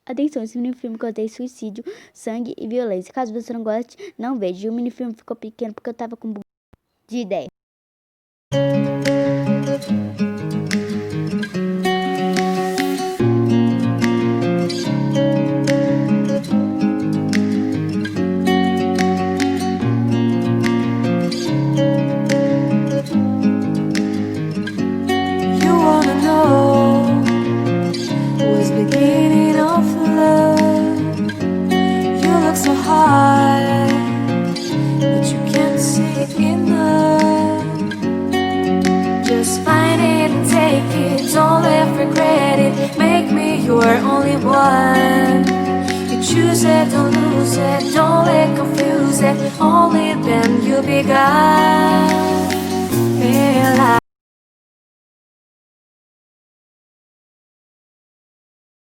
Atenção, esse minifilme contém suicídio, sangue e violência. Caso você não goste, não veja. E o minifilme ficou pequeno porque eu tava com de ideia. You wanna know what's beginning of love? You look so high, but you can't see enough. Just find it and take it, don't ever regret it. Make me your only one. You choose it, don't lose it, don't let confuse it. Only then you'll be God.